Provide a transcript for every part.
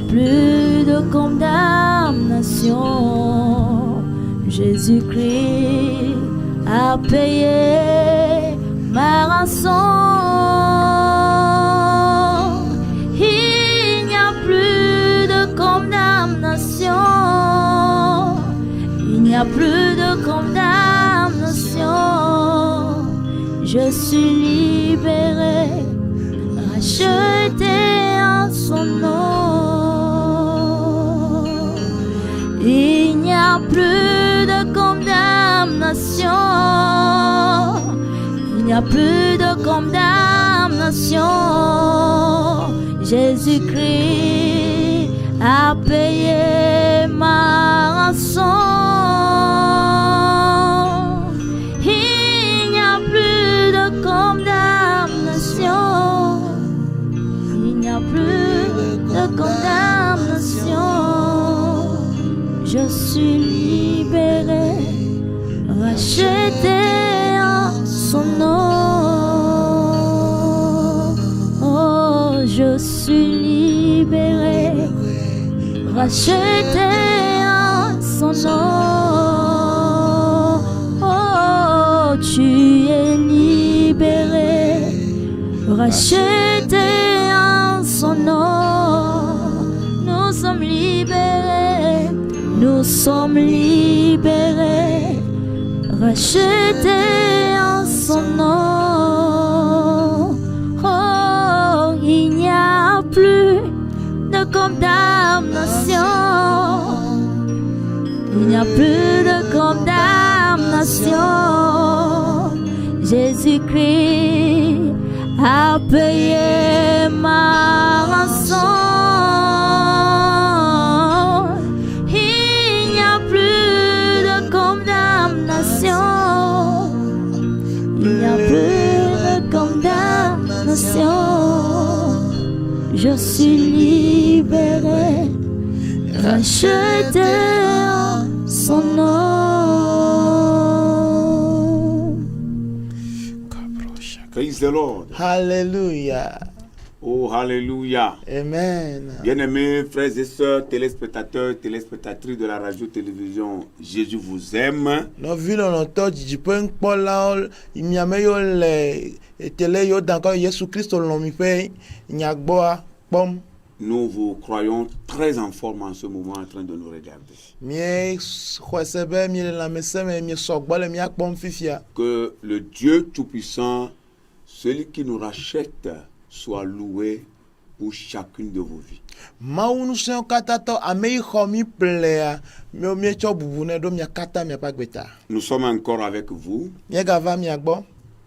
plus de condamnation. Jésus-Christ a payé ma rançon. Il n'y a plus de condamnation. Il n'y a plus de condamnation. Je suis libéré, racheté en son nom. Il n'y a plus de condamnation. Il n'y a plus de condamnation. Jésus-Christ a payé ma rançon. Il n'y a plus de condamnation. Il n'y a plus de condamnation. Je suis libéré, racheté en son nom. Oh, je suis libéré, racheté en son nom. Oh, tu es libéré, racheté en son nom. Nous sommes libérés, nous sommes libérés, rachetés en son nom. Oh, il n'y a plus de condamnation. Il n'y a plus de condamnation. Jésus-Christ a payé ma rançon. Il n'y a plus de condamnation. Il n'y a plus de condamnation. Je suis libéré, racheté en son nom. Praise the Lord. Hallelujah. Oh, hallelujah. Amen. Bien-aimés frères et sœurs, téléspectateurs, téléspectatrices de la radio-télévision, Jésus vous aime. Nous vivons dans notre jipon pola imiame yo le tele yo danko Jésus Christ lomi pe nyagboa pom. Nous vous croyons très en forme en ce moment en train de nous regarder. Mie khosebe mie la meseme mie sogbole mie akpom fifia. Que le Dieu Tout-Puissant, celui qui nous rachète, soit loué pour chacune de vos vies. Maunu sen katato amei khomi plea mie mie cho bubune do mie kata mie pagbeta. Nous sommes encore avec vous Mie gava mie agbo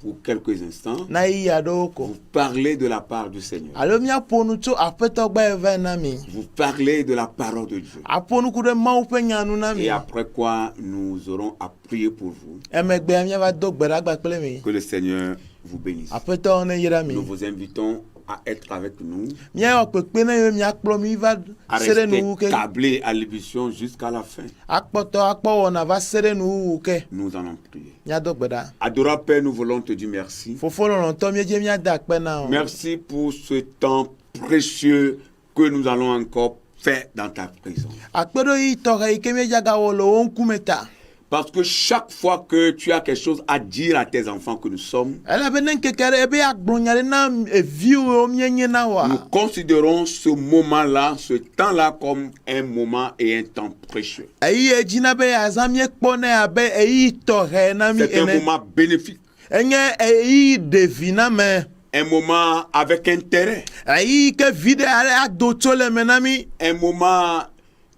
pour quelques instants. na iya doko. Vous parlez de la part du Seigneur. Alo mie ponu cho apeto gba evena mi. Vous parlez de la parole de Dieu. Aponu kude mau pe nyanu na mi. Et après quoi, nous aurons à prier pour vous. Emegbe mie va do gbera gba pele mi. Que le Seigneur vous bénisse. Apeto ne yira mi. Nous vous invitons à être avec nous, Mie okpekpe na yo mie akplo mi va à sere rester nu ke. câblés à l'émission jusqu'à la fin. Akpoto akpo na va sere nu ke. Nous allons prier. Mie do gbeda. Adorable Père, nous voulons te dire merci. Fofo lo to mie je mie da pe na o. Merci pour ce temps précieux que nous allons encore faire dans ta présence. Akpedo yi to ke ke mie jaga wo lo on kumeta. Parce que chaque fois que tu as quelque chose à dire à tes enfants que nous sommes, Ela benen ke kere ebe agbonyare na evi o mie nye na wa. nous considérons ce moment-là, ce temps-là comme un moment et un temps précieux. Eyi ejina be azamie kpone abe eyi to he na mi C'est un ene. moment bénéfique, Enye eyi devina me. un moment avec intérêt, Eyi ke vide ale ado chole menami. un moment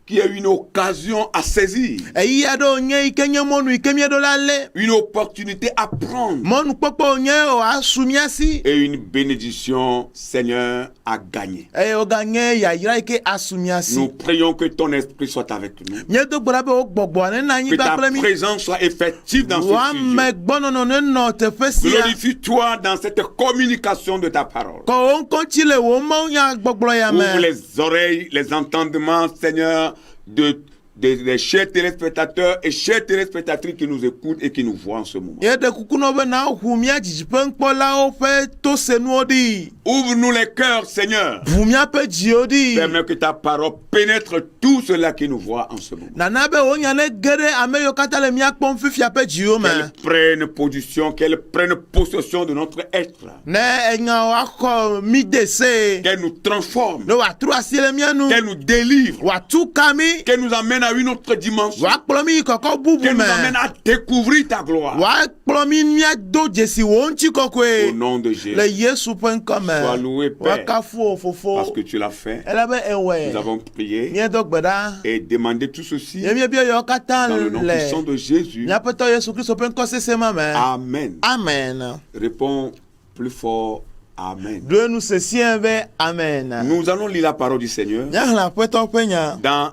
qui est une occasion à saisir, Eyi ado nye ike nye monu ike mie do la le. une opportunité à prendre Monu popo nye o asumiasi. et une bénédiction, Seigneur, à gagner. E o ganye ya yira ike asumiasi. Nous prions que ton esprit soit avec nous, Mie do gbora be o gbogbo ane na que yin ta ba plemi. présence soit effective dans ce Wa me sujet. gbono no ne no te fesia. Glorifie-toi dans cette communication de ta parole. Ko on konti le wo mo ya gbogbo ya Ouvre me. les oreilles, les entendements, Seigneur, de des chers téléspectateurs et chères téléspectatrices qui nous écoutent et qui nous voient en ce moment. Yɛde kuku na be na ʋu mía dzidziƒe ŋkpɔlawo ƒe tosenuwo ɖi. Ouvre-nous les cœurs, Seigneur. Ʋu míaƒe dziwo ɖi. Permets que ta parole pénètre tout cela qui nous voit en ce moment. Nana be wo nya ne ge ɖe ame yiwo katã le mía kpɔm fifia ƒe dziwo me. Qu'elle prenne position, qu'elle prenne possession de notre être. Ne enyawo axɔ mí de se. Qu'elle nous transforme. Ne wòatru asi le mía nu. Qu'elle nous délivre. Wòatu ka mí. Qu'elle nous amène à une autre dimension. Wòakplɔ mí yi kɔkɔ bubu Qu'elle nous me. amène à découvrir ta gloire. Wòakplɔ mí míado dzesi wò ŋuti Au kɔkɔe. nom de Jésus. Le Yesu ƒe ŋkɔ me. Sois loué, Père, Wòakafu wò fofo. parce que tu l'as fait. Elabe Nous ewɔe. avons prié Míedo gbe ɖa. et demandé tout ceci Ye míebia yewo katã dans le nom puissant le de Jésus. míaƒetɔ Yesu Kristo ƒe ŋkɔ sesẽ ma me. Amen. Amen. Réponds plus fort. Amen. Ɖo nu sesĩe be amen. Nous allons lire la parole du Seigneur Míaxlẽ aƒetɔ ƒe nya. dans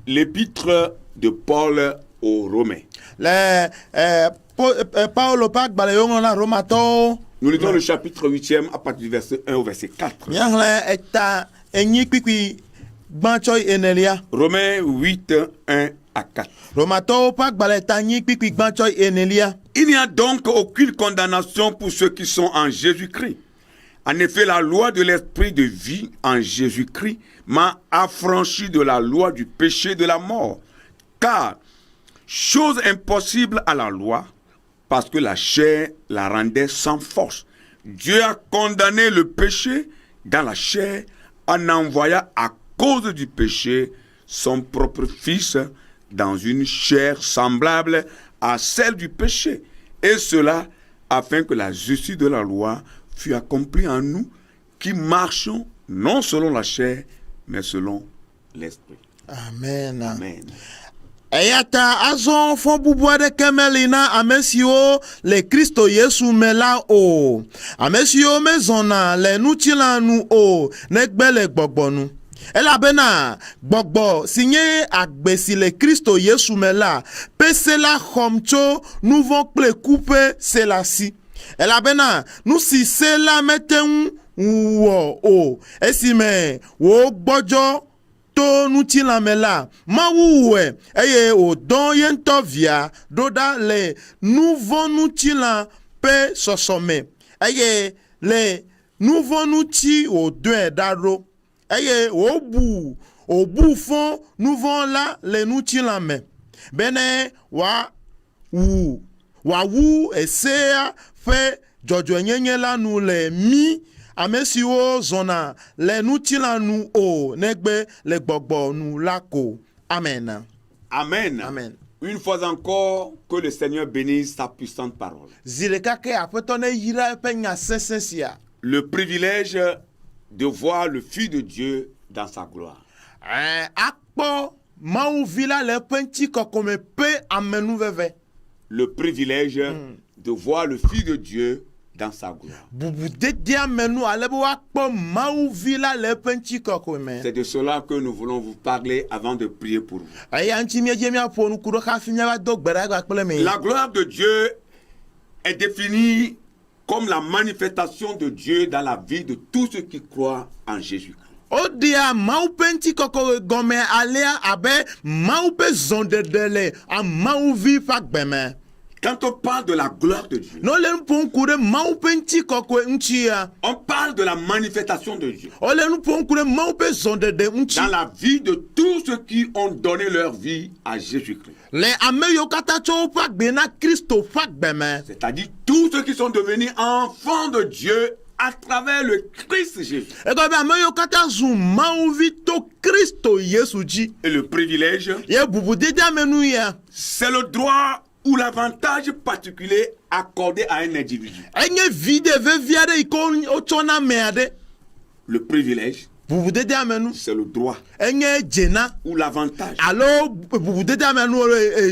l'épître de Paul aux Romains. Le Paulo ƒe agbalẽ yewo ŋlɔ na Romatɔwo. Nous lisons le chapitre 8e à partir du verset 1 au verset 4. Míaxlẽ eta enyi kpikpi gbãtsɔ yi enelia. Romains 8, 1 à 4. Romatɔwo ƒe agbalẽ eta enyi kpikpi gbãtsɔ yi enelia. Il n'y a donc aucune condamnation pour ceux qui sont en Jésus-Christ. En effet, la loi de l'esprit de vie en Jésus-Christ m'a affranchi de la loi du péché de la mort. Car, chose impossible à la loi, parce que la chair la rendait sans force. Dieu a condamné le péché dans la chair en envoyant à cause du péché son propre Fils dans une chair semblable à celle du péché. Et cela afin que la justice de la loi fût accomplie en nous qui marchons non selon la chair, mais selon l'esprit. Amen. Amen. Eya ta azɔ fɔ bubu aɖeke meli na ame siwo le Kristo Yesu me la o. Ame siwo mezɔna le nutsila nu o, negbe le gbɔgbɔ nu. Elabena gbɔgbɔ si nye agbe si le Kristo Yesu me la, pese la xɔm tso nuvɔ kple ku ƒe se la si. Elabena nu si se la mete ŋu wɔ o, esime wò gbɔdzɔ to nutsila me la, Mawu wɔe eye wòdɔ ye ŋutɔ via ɖo ɖa le nuvɔnutsila ƒe sɔsɔme eye le nuvɔnutsi wòdɔe ɖa ɖo eye wòbu fɔ nuvɔ la le nutsila me bene wòawu esea ƒe dzɔdzɔenyenye la nu le mí ame siwo zɔna le nutsila nu o negbe le gbɔgbɔ nu la ko. Amen. Amen. Amen. Une fois encore, que le Seigneur bénisse sa puissante parole. Zi ɖeka ke aƒetɔ ne yra eƒe nya sesẽ sia. Le privilège de voir le Fils de Dieu dans sa gloire. Akpɔ Mawu vi la le eƒe ŋutikɔkɔme ƒe amenuveve. Le privilège de voir le Fils de Dieu dans sa gloire. Bubudedea menu ale be woakpɔ Mawu vi la le eƒe ŋutikɔkɔme. C'est de cela que nous voulons vous parler avant de prier pour vous. Eya ŋuti míedze míaƒo nuku ɖo hafi míava do gbe ɖa gba kple mi. La gloire de Dieu est définie comme la manifestation de Dieu dans la vie de tous ceux qui croient en Jésus-Christ. Odia Mawu ƒe ŋutikɔkɔ gɔme alea abe Mawu ƒe zɔɖeɖe le Mawu vi ƒe agbeme. Quand on parle de la gloire de Dieu, No le nu ƒom ku ɖe Mawu ƒe ŋutikɔkɔ ŋutia. on parle de la manifestation de Dieu Wole nu ƒom ku ɖe Mawu ƒe zɔɖeɖe ŋuti. dans la vie de tous ceux qui ont donné leur vie à Jésus-Christ. Le ame yiwo katã tsɔ woƒe agbe na Kristo ƒe agbeme. C'est-à-dire tous ceux qui sont devenus enfants de Dieu à travers le Christ Jésus. Egɔ be ame yiwo katã zu Mawu vi to Kristo Yesu dzi. Et le privilège, Ye bubudedea menu ya. c'est le droit ou l'avantage particulier accordé à un individu. Enye vide vevi aɖe yi ke wotsɔ na ame aɖe. Le privilège, Bubudedea menu. c'est le droit Enye dzena ou l'avantage alo bubudedea menu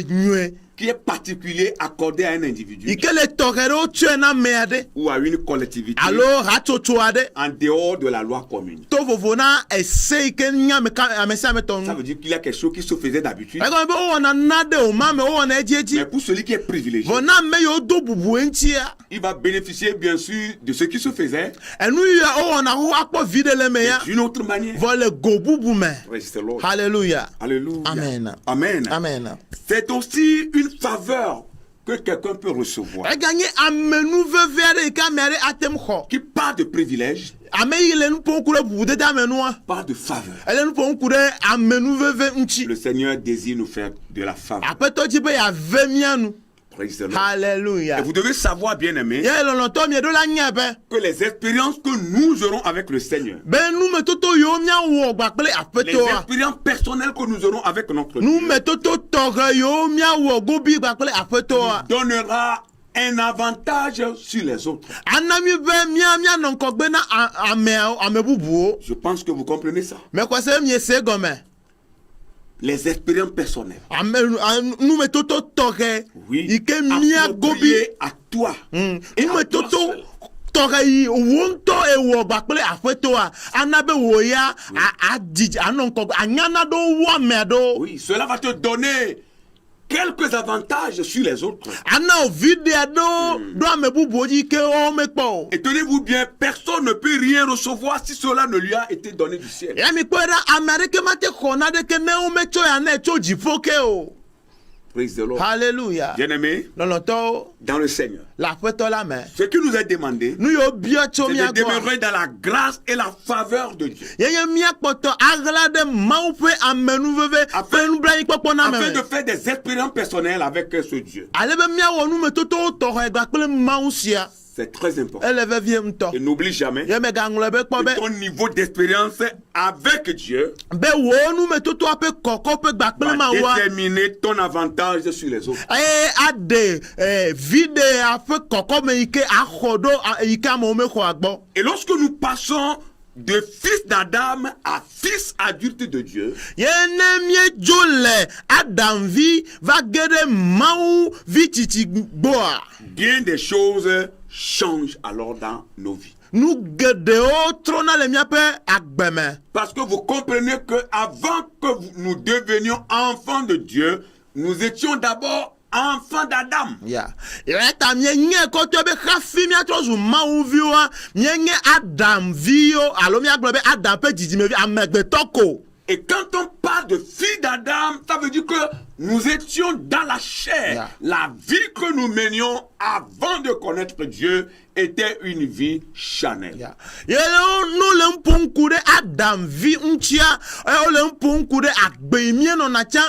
nyuie qui est particulier accordé à un individu yi ke le tɔxɛ ɖe wotsɔe na ame aɖe ou à une collectivité alo hatsotso aɖe en dehors de la loi commune. to vovo na ese yi ke nya ame sia ame tɔ Ça nu veut dire qu'il y a quelque chose qui se faisait d'habitude. egɔme be wowɔna naɖe o ma me wowɔna edzi Mais pour celui qui est privilégié, vɔ na ame yiwo do bubu eŋutia il va bénéficier bien sûr de ce qui se faisait enu yi wowɔna wo akpɔ vi ɖe le me ya d'une autre manière. vɔ le go bubu me Praise the Lord. hallelujah Alléluia. Amen. Amen. amen C'est aussi une faveur que quelqu'un peut recevoir eganye amenu veve aɖe yi ke ame aɖe atem xɔ qui part de privilège, ame yi le nu ƒom ku ɖe bubudede amenua part de faveur. ele nu ƒom ku ɖe amenu veve ŋuti Le Seigneur désire nous faire de la faveur. aƒetɔ dzi be yeave mía nu Praise the Lord. hallelujah Et vous devez savoir, bien aimé, ye lɔlɔtɔ mieɖo la nya be que les expériences que nous aurons avec le Seigneur, be numetoto yiwo míawɔ gba kple les aƒetɔa expériences personnelles que nous aurons avec notre Dieu, numetoto tɔxɛ yiwo míawɔ gobi gba kple aƒetɔa donnera un avantage sur les autres. ana mi be míanɔ ŋkɔgbe na ame bubuwo Je pense que vous comprenez ça. mekɔse miese gɔme Les expériences personnelles. numetoto tɔxɛ Oui. yi ke mía gobi Appropriées à toi. Et à toi numetoto seul. tɔxɛ yi wo ŋutɔ ewɔ gba kple aƒetɔa ana be wò ya adidi anɔ ŋkɔgbe anyana ɖewo wɔ ame aɖewo Oui, cela va te donner quelques avantages sur les autres. ana vi ɖe aɖewo ɖo ame bubuwo dzi ke wo mekpɔ o Et tenez-vous bien, personne ne peut rien recevoir si cela ne lui a été donné du ciel. ya mi kpɔe ɖa ame aɖeke mate xɔ naɖeke ne wometsɔ ya ne tso dziƒo ke o Praise the Lord. hallelujah Bien-aimés, lɔlɔtɔwo dans le Seigneur, le aƒetɔ la me ce qui nous est demandé, nu yiwo bia tso c'est mía de gbɔ demeurer dans la grâce et la faveur de Dieu, yenye mía kpɔtɔ aɣla ɖe mawu ƒe amenuveve ƒe nublanuikpɔkpɔ na afin me de faire des expériences personnelles avec ce Dieu. ale be míawɔ numetotowo tɔxɔe gba kple mawu sia C'est très important. ele vevie ŋutɔ Et n'oublie jamais ye megaŋlɔe be kpɔ be que ton niveau d'expérience avec Dieu be wo numetotoa ƒe kɔkɔ ƒe gba kple va mawua déterminer ton avantage sur les autres. eye aɖe vi ɖe ƒe kɔkɔme yi ke axɔ ɖo yi ke amewo mexɔa gbɔ Et lorsque nous passons de fils d'Adam à fils adulte de Dieu, ye ne míedzo le adamvi va ge ɖe mawu vi tsitsi gbɔa bien des choses changent alors dans nos vies. nu geɖewo trɔna le míaƒe agbe me Parce que vous comprenez que avant que nous devenions enfants de Dieu, nous étions d'abord enfants d'Adam. ya ta míenye kɔtɔe be hafi míatrɔ zu mawuviwoa míenye adamviwo alo míagblɔ be adam ƒe dzidzimevi amegbetɔ ko Et quand on parle de fils d'Adam, ça veut dire que nous étions dans la chair. Yeah. La vie que nous menions avant de connaître Dieu était une vie charnelle. ya yele no le ŋƒom ku ɖe adamvi ŋutia wole ŋƒom ku ɖe agbe yi míenɔna tsa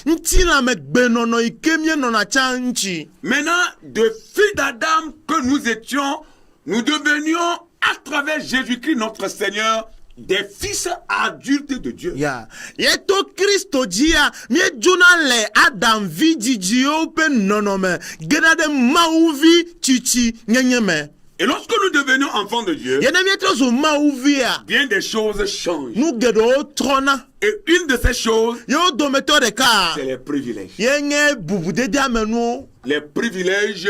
ŋutilãmegbenɔnɔ yi ke míenɔna tsa ŋuti Maintenant, de fils d'Adam que nous étions, nous devenions à travers Jésus-Christ notre Seigneur des fils adultes de Dieu. ya yeto kristo dzia míedzona le adamvi dzidziwo ƒe nɔnɔme gena ɖe mawuvi tsitsi nyenye me Et lorsque nous devenions enfants de Dieu, ye ne míetrɔ zu mawuvia bien des choses changent. nu geɖewo trɔna Et une de ces choses, yewo dometɔ ɖeka c'est les privilèges. ye nye bubudede amenuwo Les privilèges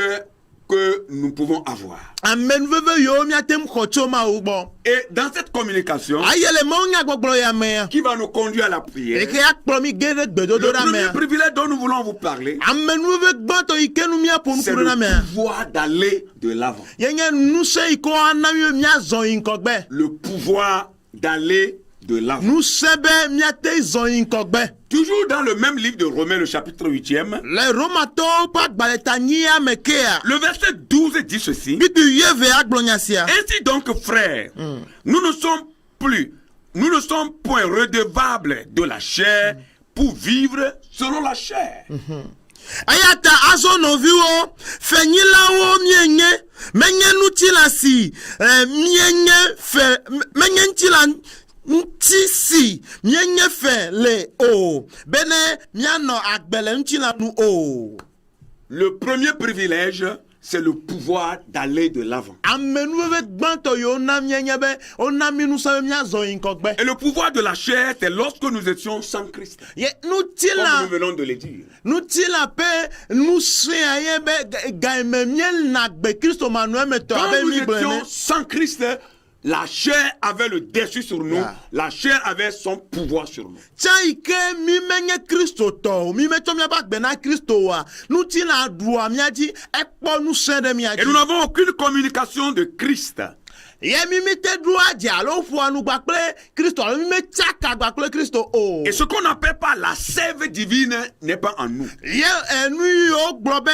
que nous pouvons avoir. amenuveve yiwo míate ŋu xɔ tso mawu gbɔ Et dans cette communication, aye le mawu nyagbɔgblɔ ya mea qui va nous conduire à la prière, eke akplɔ mi ge ɖe gbedodo le ɖa premier mea privilège dont nous voulons vous parler, amenuveve gbãtɔ yi ke nu míaƒo c'est nuku ɖe na le mea pouvoir d'aller de l'avant. ye nye nusẽ yi ke woana mi míazɔ yi ŋkɔgbe Le pouvoir d'aller de l'avant. nusẽ be míate zɔ yi ŋkɔgbe Toujours dans le même livre de Romains, le chapitre 8e, le romatɔwo ƒe agbalẽta nyia me kea le verset 12 dit ceci. bibi yeve agblɔ nya sia Ainsi donc, frères, nous ne sommes point redevables de la chair pour vivre selon la chair. eya ta azɔ nɔviwo fenyilawo mienye menye ŋutilã si mienye fe menye ŋuti si mienye fe le o bene mianɔ agbe le ŋutilã nu o Le premier privilège, c'est le pouvoir d'aller de l'avant. amenuveve gbãtɔ yiwo na mienye be wona mi nusẽ be míazɔ yi ŋkɔgbe. Et le pouvoir de la chair, c'est lorsque nous étions sans Christ. Ye Comme nous nutila venons de le dire. nutila pe nusẽa ye be gaime miena gbe kristo manue me tɔ Quand abe nous mi gblẽ étions ne. sans Christ, la chair avait le dessus sur nous. Yeah. La chair avait son pouvoir sur nous. Tsã yi ke mi menye kristo tɔ o mi metsɔ miaƒe agbe na kristo oa nutila ɖua mía dzi ekpɔ nusẽ ɖe mía Et nous dzi. n'avons aucune communication de Christ. Ye mi mi te ɖua dzi alo ƒoa nu gba kple kristo alo mi me tsaka gba kple kristo o. Et ce qu'on n'appelle pas la sève divine n'est pas en nous. Ye nu yiwo gblɔ be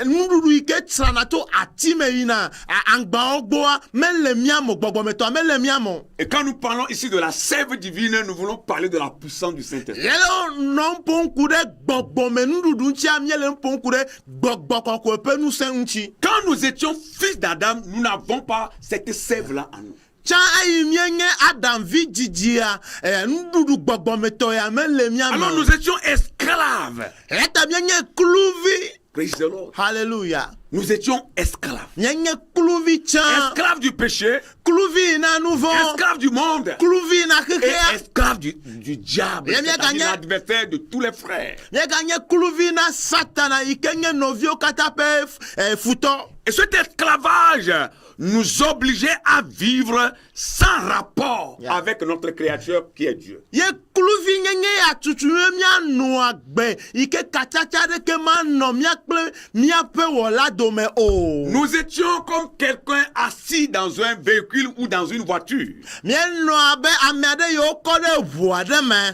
nuɖuɖu yi ke trana to ati me yina aŋgbawo gbɔa mele mía me gbɔgbɔmetɔa mele mía me. Et quand nous parlons ici de la sève divine, nous voulons parler de la puissance du Saint-Esprit. Yele nɔ ƒom ku ɖe gbɔgbɔme nuɖuɖu ŋutia miele ƒom ku ɖe gbɔgbɔ kɔkɔe ƒe ŋusẽ ŋuti. Quand nous étions fils d'Adam, nous n'avons pas cette sève-là en nous. Tsã eyi mienye Adam vi dzidzia nuɖuɖu gbɔgbɔmetɔ ya mele mía Alors me. nous étions esclaves. Eta mienye kluvi. Praise the Lord. Hallelujah. Nous étions esclaves. Mienye kluvi tsã. Esclaves du péché, Kluvi na nu vɔ. esclaves du monde Kluvi na et xexea. esclaves du diable, Et bien, c'est-à-dire gagné. l'adversaire de tous les frères. Mieganye kluvi na Satana yi ke nye nɔviwo katã ƒe futɔ. Et cet esclavage nous obligeait à vivre sans rapport Yeah. avec notre Créateur qui est Dieu. Ye kluvi nyenye ya tutu ye mianɔ agbe yi ke katsatsa ɖeke manɔ mía kple míaƒe wɔla dome o. Nous étions comme quelqu'un assis dans un véhicule ou dans une voiture, Mienɔ abe ame aɖe yiwo kɔ ɖe ʋu aɖe me.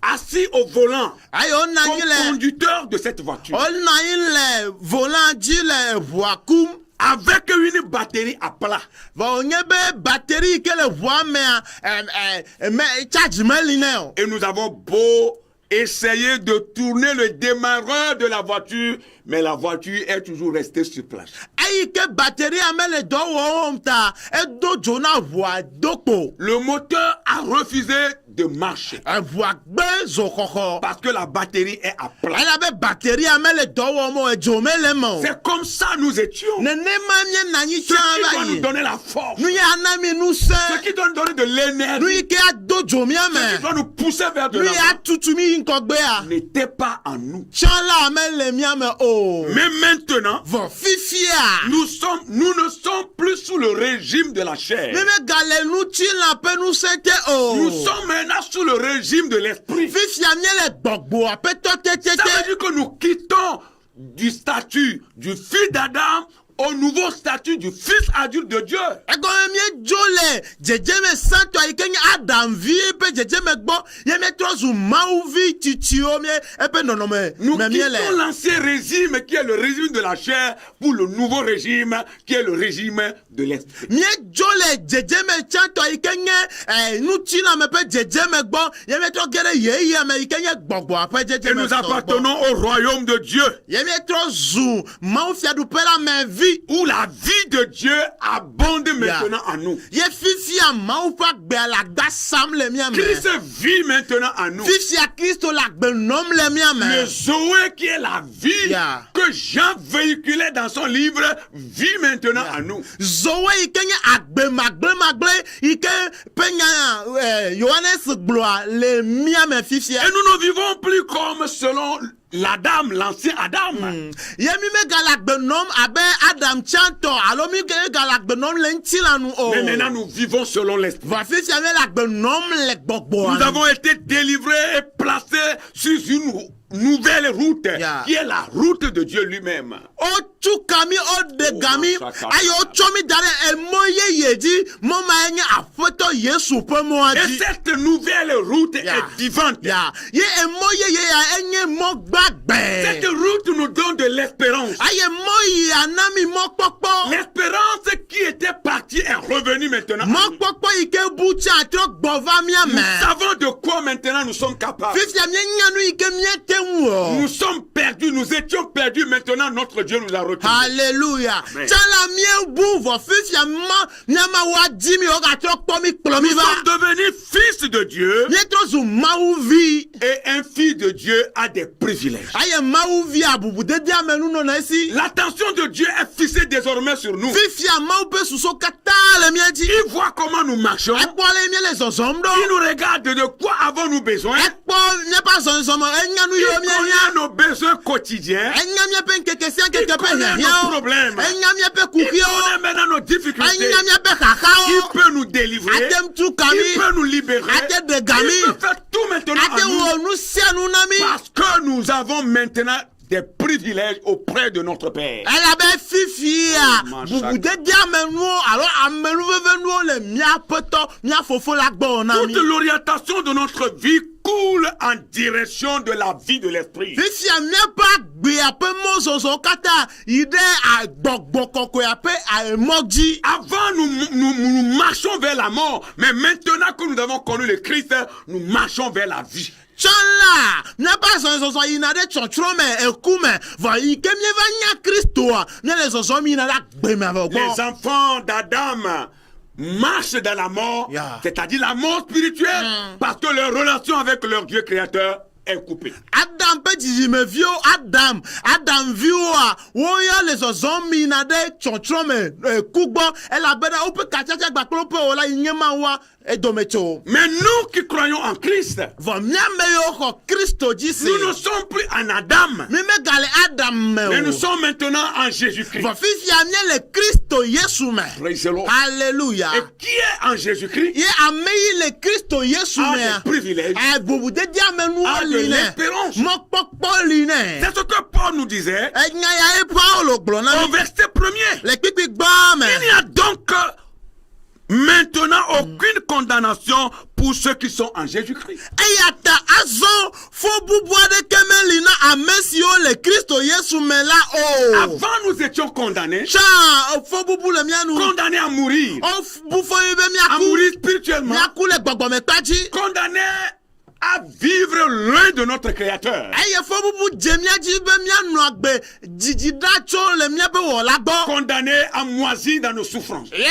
assis au volant, Eye wonɔ comme anyi le conducteur de cette voiture, wonɔ anyi le volant dzi le ʋua kum. avec une batterie à plat. Vɔ wònye be bateri yi ke le ʋua mea charge meli nɛ o. Et nous avons beau essayer de tourner le démarreur de la voiture, mais la voiture est toujours restée sur place. Eyi ke bateria mele dɔ wɔm ta edo dzo na ʋua do kpo. Le moteur a refusé de marcher Ʋua gbe zoxɔxɔ. parce que la batterie est à plat. Elabe bateria mele dɔ wɔm o edzo mele me o. C'est comme ça nous étions. Nenema miena anyi Ce tsã qui va doit nous yi. donner la force, Nu ya ana mi ce nusẽ. qui doit nous donner de Nu l'énergie, yi ke ado dzo mía ce qui me. doit nous pousser vers de Nu ya l'avant, tutu mi yi ŋkɔgbea. n'était pas en nous. Tsã la mele mía me o. Mais maintenant, Vɔ fifia. nous ne sommes plus sous le régime de la chair. Mi me gale nutsila ƒe nusẽ te Nous o. sommes maintenant sous le régime de l'esprit. Fifia míele gbɔgbo aƒetɔ Ça veut tetete. dire que nous quittons du statut du fils d'Adam au nouveau statut du fils adulte de Dieu. Egɔme míedzo le dzedzeme sãtɔ yi ke nye Adam vi ƒe dzedzeme gbɔ ye míetrɔ zu Mawu vi tsitsiwo mie eƒe nɔnɔme Nous me quittons míele. l'ancien régime qui est le régime de la chair pour le nouveau régime qui est le régime de l'esprit. Míedzo le dzedzeme tsãtɔ yi ke nye nutiname ƒe dzedzeme gbɔ ye míetrɔ ge ɖe yeyea me yi ke nye gbɔgbɔa ƒe Et dzedzeme nous tɔ gbɔ. appartenons au royaume de Dieu Ye míetrɔ zu Mawu fiaɖuƒe la me vi. où la vie de Dieu abonde maintenant en nous. Ye fifia Mawu ƒe agbea le agba sam le mía me. Christ vit maintenant en nous. Fifia Kristo le agbe nɔm le mía me. Le Zoé qui est la vie Yeah. que Jean véhiculait dans son livre vit maintenant en nous. Zoe yi ke nye agbe magble yi ke ƒe nya Yohanes gblɔa le mía me fifia. Et nous ne vivons plus comme selon l'Adam, l'ancien Adam. Ye mi me gale agbe nɔm abe Adam tsãtɔ alo mi gale agbe nɔm le ŋutilanu o. Mais maintenant nous vivons selon l'Esprit. Va fifia mi le agbe nɔm le gbɔgbɔa. Nous avons été délivrés et placés sur une nouvelle route Yeah. qui est la route de Dieu lui-même. Otu kami ode gami ayi otsɔ mi da ɖe emɔ yeye dzi mɔ ma nye aƒetɔ Yesu ƒe mɔa Et dzi. cette nouvelle route Yeah. est vivante. Ya ye emɔ yeye ya enye mɔ gbagbe. Cette route nous donne de l'espérance. Aye mɔ yi anami mɔ kpɔkpɔ. L'espérance qui était partie est revenue maintenant. Mɔ kpɔkpɔ yi ke bu tsa trɔ gbɔ va mía Nous me. savons de quoi maintenant nous sommes capables. Fifia míenya nu yi ke míete ŋu. Nous sommes perdus, nous étions perdus, maintenant notre Dieu nous a retrouvés. Hallelujah. Amen. Tsala mie bu vɔ fifia miama wa di mi o ka trɔ kpɔ mi kplɔ mi Nous va. sommes devenus fils de Dieu Mie trɔ zu Mawu vi. et un fils de Dieu a des privilèges. Aye Mawu vi abubu dede amenu nɔnɔ esi. L'attention de Dieu est fixée désormais sur nous. Fifia Mawu pe suso kata le mie dzi. Il voit comment nous marchons. Ekpɔ le mie le zɔzɔm Il ɖo. nous regarde de quoi avons-nous besoin. Ekpɔ miaƒe zɔzɔmɔ enya nu Il yiwo mie connaît nya. nos besoins quotidiens. Enya miaƒe nkeke sia nkeke Il ƒe connaît nos hiahiãwo. problèmes. Enya miaƒe Il kuxiwo. connaît maintenant nos difficultés. Enya miaƒe Il xaxawo. peut nous délivrer. Ate tu kami. Il peut nous libérer. Ate de gami. Il peut faire tout maintenant Ate en nous. wɔ nu sia nu na mi. Parce que nous avons maintenant des privilèges auprès de notre Père. Elabe fifia Mashaka. bubu dede amenuwo alo amenu vevenuwo le miaƒe tɔ mia fofo la gbɔ na mi. Toute l'orientation de notre vie coule en direction de la vie de l'esprit. Fifia miaƒe agbea ƒe mɔzɔzɔ katã yi ɖe agbɔgbɔ kɔkɔea ƒe mɔ dzi. Avant, nous marchons vers la mort, mais maintenant que nous avons connu le Christ, nous marchons vers la vie. Tsɔla miaƒe zɔzɔzɔ yina ɖe tsɔtsrɔ̃ me eku me vɔ yi ke mieva nya Kristoa míele zɔzɔm yina ɖe agbe me avɔ Les gbɔ. enfants d'Adam marchent dans la mort, Yeah. c'est-à-dire la mort spirituelle, parce que leur relation avec leur Dieu créateur est coupée. Adam ƒe dzidzimeviwo Adamviwoa woya le zɔzɔm yina ɖe tsɔtsrɔ̃ me eku gbɔ elabena woƒe katsatsa gbakpɔ woƒe wɔla yi nye Mawua edome tso. Mais nous qui croyons en Christ, Vɔ míame yiwo xɔ Kristo dzi si. nous ne sommes plus en Adam, Mi megale Adam me mais nous o. sommes maintenant en Jésus-Christ. Vɔ fifia míele Kristo Yesu me. Praise the Lord. Hallelujah. Et qui est en Jésus-Christ Ye ame yi le Kristo Yesu a mea. des privilèges. Bubu dede amenuwo A de li nɛ. l'espérance. Mɔkpɔkpɔ li nɛ. C'est ce que Paul nous disait Enya ya ye Paulo gblɔ na au mi. verset 1er. Le kpikpi gbã me. Il n'y a donc maintenant aucune condamnation pour ceux qui sont en Jésus-Christ. Eya ta azɔ fo bubu aɖeke meli na ame siwo le Kristo Yesu me la o. Avant, nous étions condamnés, Tsã fo bubu le mia nu. condamnés à mourir, O bu fo yi be à mourir miaku. spirituellement, Miaku le gbɔgbɔmekpa dzi. condamnés à vivre loin de notre Créateur, Eye fo bubu dze mia dzi be mianɔ agbe dzidziɖa tso le miaƒe wɔla gbɔ. condamnés à moisir dans nos souffrances. Ye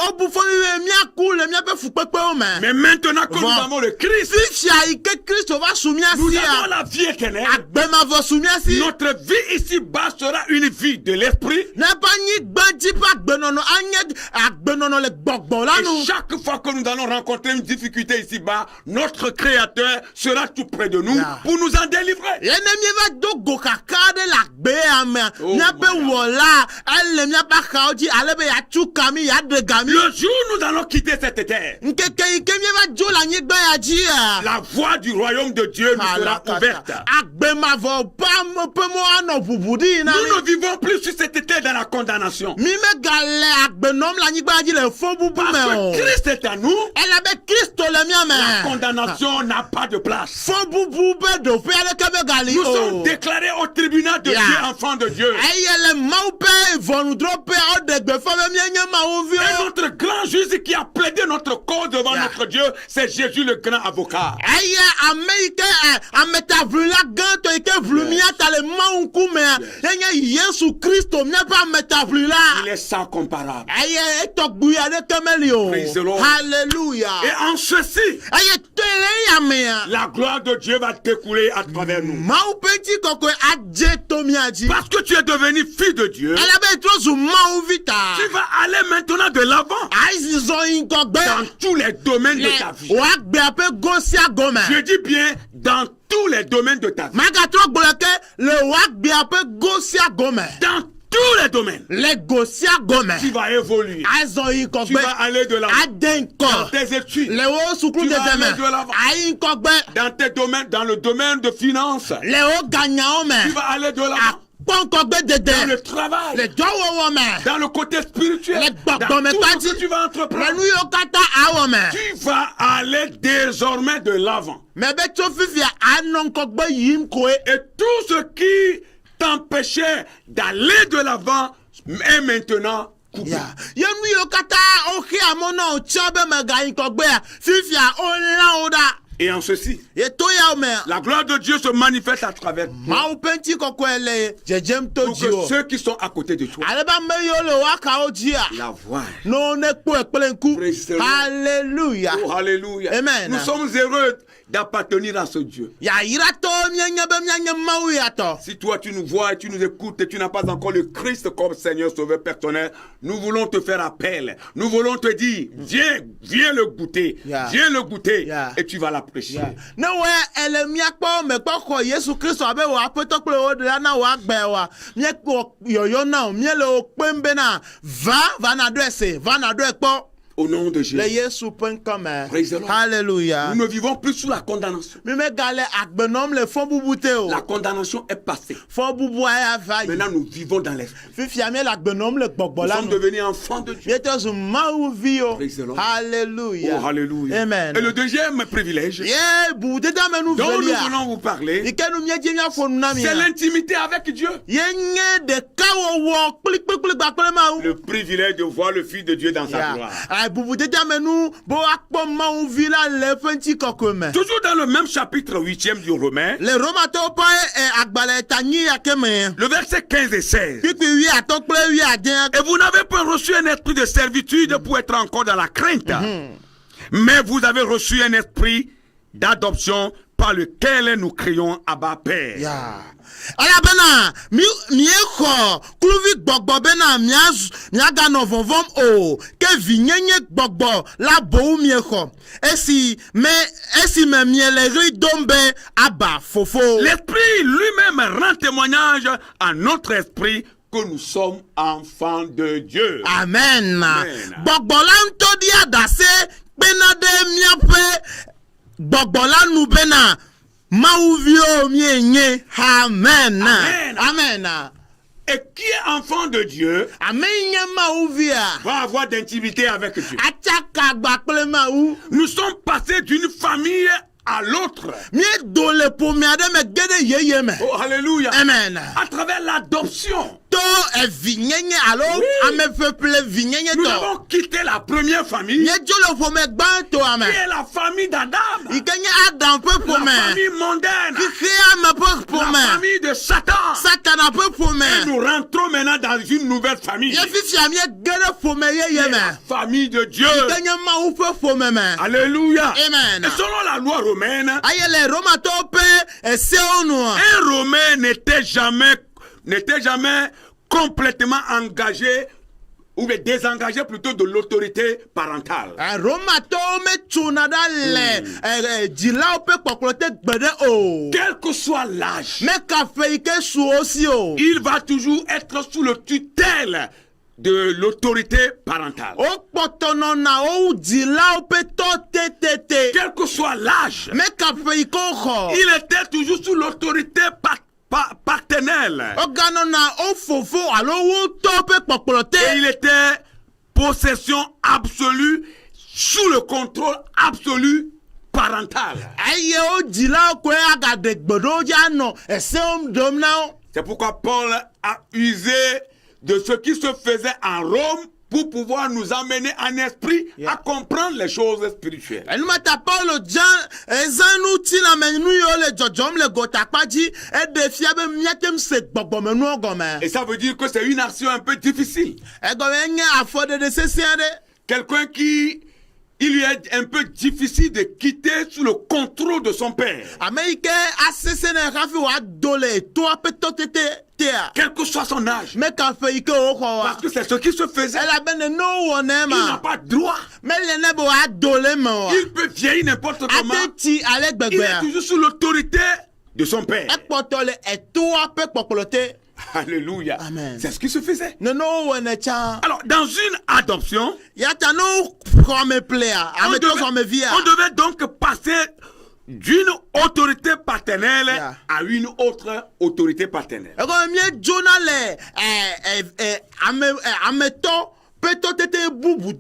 o bu fo yi be miaku le miaƒe fukpekpewo me. Mais maintenant que nous Bon. avons le Christ, Fifia yi ke Kristo va su mia nous avons sia. la vie éternelle. Agbemavɔ su mia si. Notre vie ici-bas sera une vie de l'esprit. N'ebe anyigba dzi ƒe agbenɔnɔ anye agbenɔnɔ le gbɔgbɔ la nu. Et chaque fois que nous allons rencontrer une difficulté ici-bas, notre Créateur sera tout près de nous Yeah. pour nous en délivrer. Ye ne mieva do go kaka ɖe le agbea mea. Oh Miaƒe my God. wɔla ele miaƒe axawo dzi ale be yeatu kami yeaɖe gami. Le jour où nous allons quitter cette terre, Nkeke yi ke mieva dzo le anyigba ya dzia. la voie du royaume de Dieu nous sera ouverte. Agbemavɔ ƒe mɔ anɔ ʋuʋu ɖi na Nous ne mi. vivons plus sur cette terre dans la condamnation. Mi megale agbe nɔm le anyigba dzi le fɔ bubu Parce me o. que Christ est à nous, Ele be Kristo le mia la me. condamnation n'a pas de place. Fɔ bubu be ɖoƒe aɖeke megali Nous sommes o. déclarés au tribunal de Yeah. Dieu, enfants de Dieu. Eye le Mawu ƒe ʋɔnudrɔ̃ƒea woɖe gbeƒã be mienye Et Mawuviwo. notre grand juge qui a plaidé notre cause devant Yeah. notre Dieu, c'est Jésus le grand avocat. Eye ame yi ke ametaʋlila gãtɔ yi ke ʋlu mía ta le Mawu ŋkumea yenye Yesu Kristo míaƒe ametaʋlila. Il est sans comparable. Eye etɔgbui aɖeke meli o. Praise the Lord. Hallelujah. Et en ceci, Eye to le yamea. la gloire de Dieu va découler à travers nous. Mawu ƒe ŋutikɔkɔe adze to mía dzi. Parce que tu es devenu fils de Dieu, Elabe trɔ zu Mawuvi ta. tu vas aller maintenant de l'avant Azizɔ yi ŋgɔgbe. dans tous les domaines de Le ta vie. wòagbea ƒe go sia go me. Je dis bien dans tous les domaines de ta vie. Magatrɔ gblɔ ke le wòagbea ƒe go sia go me. Dans tous les domaines, Le go sia go me. tu vas évoluer. Azɔ yi Tu vas ŋgɔgbe. aller de l'avant. Ade Dans ŋkɔ. tes études, Le wo sukulu Tu vas dede me. aller de l'avant. Ayi ŋkɔgbe. dans tes domaines, dans le domaine de finances, Le wo ganyawo tu me. vas aller de l'avant. Akpɔ ŋkɔgbe Dans dede. le travail, Le dɔwɔwɔ me. dans le côté spirituel, Le dans gbɔgbɔme tout kpadzi. ce que tu vas Le entreprendre, nu yiwo katã awɔ me. tu vas aller désormais de l'avant. Mɛ be tso fifia anɔ ŋkɔgbe yim koe. Et tout ce qui t'empêchait d'aller de l'avant est maintenant coupé. Ya. Ye nu yiwo katã woxe amo na wo tsɔ be mega yi ŋkɔgbea fifia wolã wo ɖa. Et en ceci, ye to ya me la gloire de Dieu se manifeste à travers toi. ma upenti koko ele jejem to Pour jiwo que ceux qui sont à côté de toi aleba me yo le wa ka o jia la voient. no ne po ekpelenku Praise the Lord. hallelujah Oh, alléluia. Amen. Nous sommes heureux d'appartenir à ce Dieu. ya ira to mienya be mienya mawu ya to Si toi tu nous vois et tu nous écoutes et tu n'as pas encore le Christ comme Seigneur Sauveur personnel, nous voulons te faire appel. Nous voulons te dire, viens le goûter. Yeah. Viens le goûter Yeah. et tu vas l'apprécier. ne we ele miakpo me kpɔkɔ yesu kristu abe wò aƒetɔ kple wò ɖela na wò agbe wa miekpɔ yɔyɔ na o miele wò kpem bena va na do ese va na do ekpɔ Au nom de Jésus. le yesu ƒe ŋkɔ Praise the me Lord. hallelujah Nous ne vivons plus sous la condamnation. mi megale agbenɔm le fɔ bubu te o La condamnation est passée. fɔ bubua ya va yi Maintenant, nous vivons dans l'esprit. fifia mi le agbenɔm le gbɔgbɔ Nous la sommes nu devenus enfants de Dieu. mietɔ zu mawu vi o Praise the Lord. hallelujah Oh, alléluia. amen Et le deuxième privilège ye bubu dede amenu dont nous velia voulons vous parler, yi ke nu miedze miafɔ nu na mi c'est ya l'intimité avec Dieu. ye nye ɖeka wɔwɔ kplikplikpli gbakple mawu. Le privilège de voir le Fils de Dieu dans sa gloire. Bubudede amenu bo akpɔ mawu vi la le eƒe ŋutikɔkɔe me. Toujours dans le même chapitre 8e du Romain, Le Romatɔwo ƒe agbalẽ tanyi yake me. le verset 15 et 16. Kpikpi wi atɔ kple wi ade. Et vous n'avez pas reçu un esprit de servitude pour être encore dans la crainte, mais vous avez reçu un esprit d'adoption par lequel nous crions Abba Père. Ya. Aya bena miexɔ kluvi gbɔgbɔ bena miaganɔ vɔvɔm o ke vinyenye gbɔgbɔ la bowu miexɔ esi me miele ɣli dom be aba fofo. L'esprit lui-même rend témoignage à notre esprit que nous sommes enfants de Dieu. Amen. Amen. Gbɔgbɔ la ŋutɔ di adase kpena ɖe miaƒe gbɔgbɔ la nu bena mawuviwo mienye. Amen. Amen. Amen. Et qui est enfant de Dieu Ame yi nye mawuvia. va avoir d'intimité avec Dieu. Atsaka agba kple mawu. Nous sommes passés d'une famille à l'autre. Miedo le ƒome aɖe me ge ɖe yeye me. Oh, alléluia. Amen. À travers l'adoption, To vinyenye alo ame ƒeƒle vinyenye nous tɔ. avons quitté la première famille, Miedzo le ƒome gbãtɔa me. qui est la famille d'Adam, Yi ke nye Adam ƒe la ƒome. famille mondaine, Xixe ame ƒe la ƒome. famille de Satan. Satana ƒe Et ƒome. nous rentrons maintenant dans une nouvelle famille, Ye fifia miege ɖe ƒome yeye la me. famille de Dieu. Ke nye Mawu ƒe ƒome me. Alléluia. Amen. Et selon la loi romaine, Aye le Romatɔwo ƒe sewo nu. un Romain n'était jamais complètement engagé ou bien désengagé plutôt de l'autorité parentale. Romatɔwo metsona ɖa le dzilawo ƒe kpɔkplɔ te gbe ɖe o. Quel que soit l'âge, Mekafe yi ke suwo si o. il va toujours être sous le tutelle de l'autorité parentale. Wokpɔtɔnɔ na wo dzilawo ƒe tɔ tetete. Quel que soit l'âge, Mekafe yi ke woxɔ. il était toujours sous l'autorité paternelle. Woganɔ na wo fofo alo wo tɔ ƒe kpɔkplɔ Et te. il était possession absolue sous le contrôle absolu parental. Eye wo dzilawo koe agaɖe gbe ɖe wo dzi anɔ esewo ɖem na wo. C'est pourquoi Paul a usé de ce qui se faisait en Rome pour pouvoir nous amener en esprit à comprendre les choses spirituelles. Enumata Paulo ezanu tiname nu yiwo le dzɔdzɔm le gotakpa dzi eɖe fia be míate se gbɔgbɔmenuwo gɔme. Et ça veut dire que c'est une action un peu difficile. Egɔme nye afɔɖeɖe sesẽ aɖe. Quelqu'un qui, il lui est un peu difficile de quitter sous le contrôle de son père. Ame yi ke asesẽ ne hafi wòado le toa ƒe tɔtete tea. Quel que soit son âge. Mekafe yi ke woxɔ wa. Parce que c'est ce qui se faisait. Elabene ne wowɔ ne Il n'a ma. pas droit. Mele ne be wòado le me wa. Il peut vieillir n'importe comment. Ate tsi ale Il est gbegbea. toujours sous l'autorité de son père. Ekpɔtɔ le etoa ƒe kpɔkplɔ te. Alléluia. Amen. C'est ce qui se faisait. Nene wowɔ ne tsã. Alors, dans une adoption, Yata ne xɔme plea. on Ame to xɔme via. devait donc passer d'une autorité paternelle Yeah. à une autre autorité paternelle. Egɔme míedzona le ametɔ ƒe tɔtete bubu